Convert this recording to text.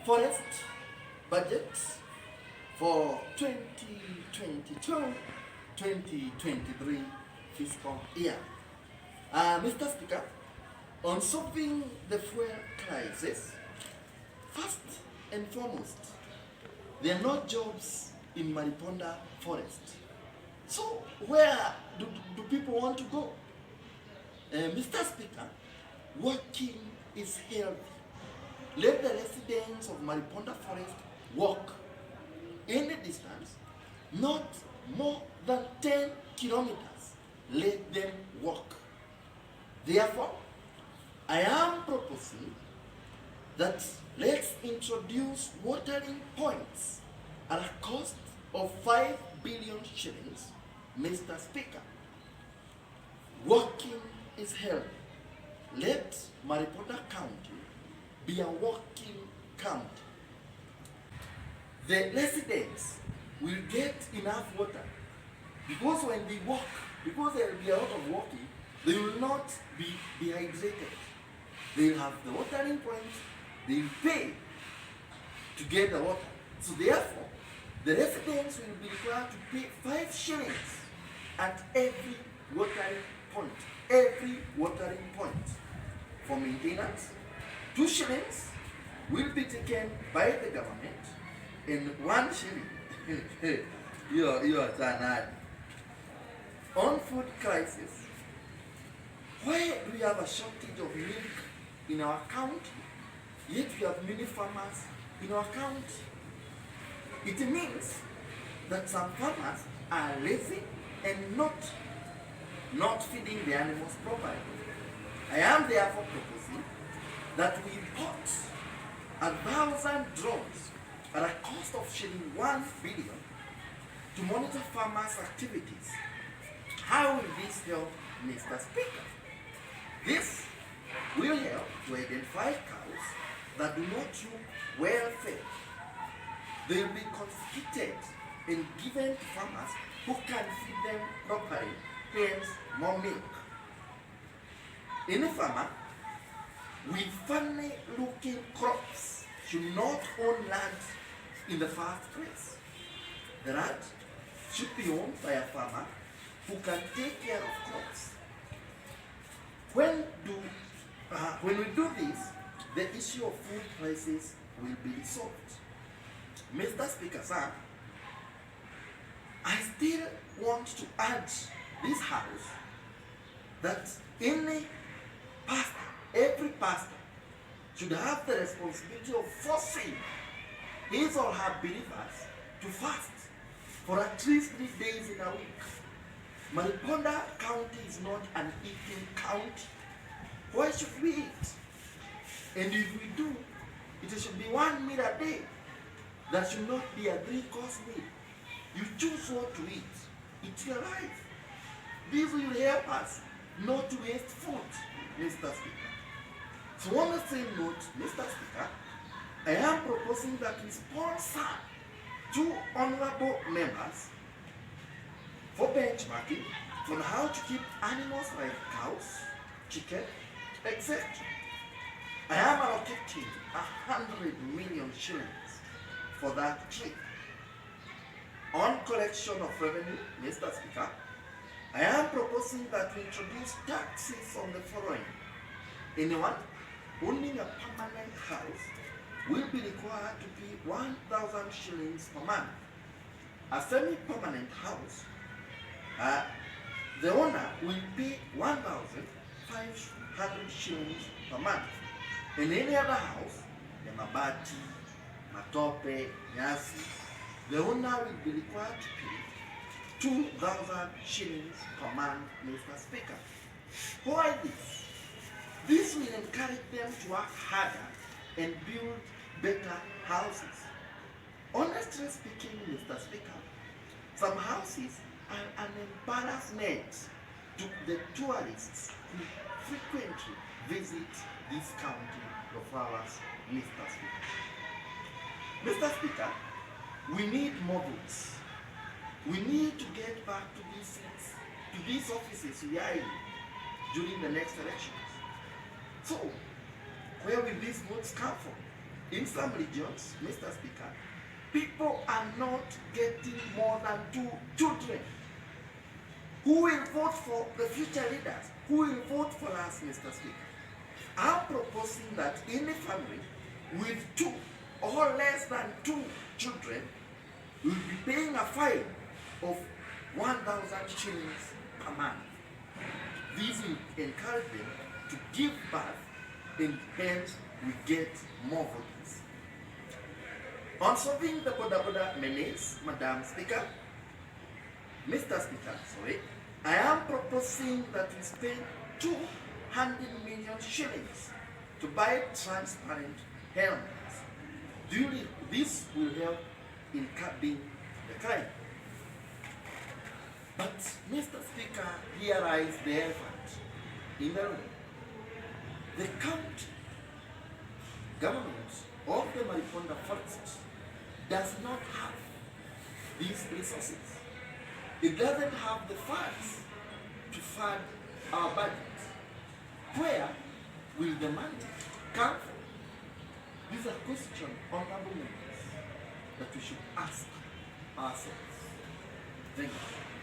Forest budget for 2022-2023 fiscal year. Mr. Speaker, on solving the fuel crisis, first and foremost, there are no jobs in MaliPonda Forest. So where do people want to go? Mr. Speaker, working is healthy. Let the residents of MaliPonda Forest walk any distance, not more than 10 kilometers. Let them walk. Therefore, I am proposing that let's introduce watering points at a cost of 5 billion shillings, Mr. Speaker. Walking is healthy. Let MaliPonda County be a walking county. The residents will get enough water because when they walk, because there will be a lot of walking, they will not be dehydrated. They will have the watering points, they will pay to get the water. So therefore, the residents will be required to pay 5 shillings at every watering point. Every watering point. For maintenance, 2 shillings will be taken by the government and 1 shilling you are Zanad. On food crisis, where we have a shortage of milk in our county, yet we have many farmers in our county. It means that some farmers are lazy and not feeding the animals properly. I am therefore proposing that we import 1,000 drones at a cost of shilling 1 billion to monitor farmers' activities. How will this help, Mr. Speaker? This will help to identify cows that do not look well fed. They will be confiscated and given to farmers who can feed them properly, hence more milk. Any farmer with funny-looking crops should not own land in the first place. The land should be owned by a farmer who can take care of crops. When we do this, the issue of food prices will be resolved. Mr. Speaker, sir, I still want to urge this House that every pastor should have the responsibility of forcing his or her believers to fast for at least 3 days in a week. MaliPonda County is not an eating county. Why should we eat? And if we do, it should be 1 meal a day. That should not be a 3-course meal. You choose what to eat. It's your life. This will help us not to waste food, Mr. Speaker. So on the same note, Mr. Speaker, I am proposing that we sponsor 2 honorable members for benchmarking on how to keep animals like cows, chicken, etc. I am allocating 100 million shillings for that trip. On collection of revenue, Mr. Speaker, I am proposing that we introduce taxes on the following. Anyone owning a permanent house will be required to pay 1,000 shillings per month. A semi-permanent house, the owner will pay 1,500 shillings per month. In any other house, the mabati, matope, nyasi, the owner will be required to pay 2,000 shillings per month, Mr. Speaker. Why this? This will encourage them to work harder and build better houses. Honestly speaking, Mr. Speaker, some houses are an embarrassment to the tourists who frequently visit this county of ours, Mr. Speaker. Mr. Speaker, we need more votes. We need to get back to these seats, to these offices we are in during the next elections. So, where will these votes come from? In some regions, Mr. Speaker, people are not getting more than 2 children. Who will vote for the future leaders? Who will vote for us, Mr. Speaker? I'm proposing that any family with 2 or less than 2 children will be paying a fine of 1,000 shillings per month. This will encourage them to give birth, and hence we get more voters. On solving the border menace, Madam Speaker, Mr. Speaker, I am proposing that we spend 200 million shillings to buy transparent helmets. This will help in curbing the crime. But, Mr. Speaker, here lies the elephant in the room. The county government of the MaliPonda Forest does not have these resources. It doesn't have the funds to fund our budget. Where will the money come from? These are questions, honorable members, that we should ask ourselves. Thank you.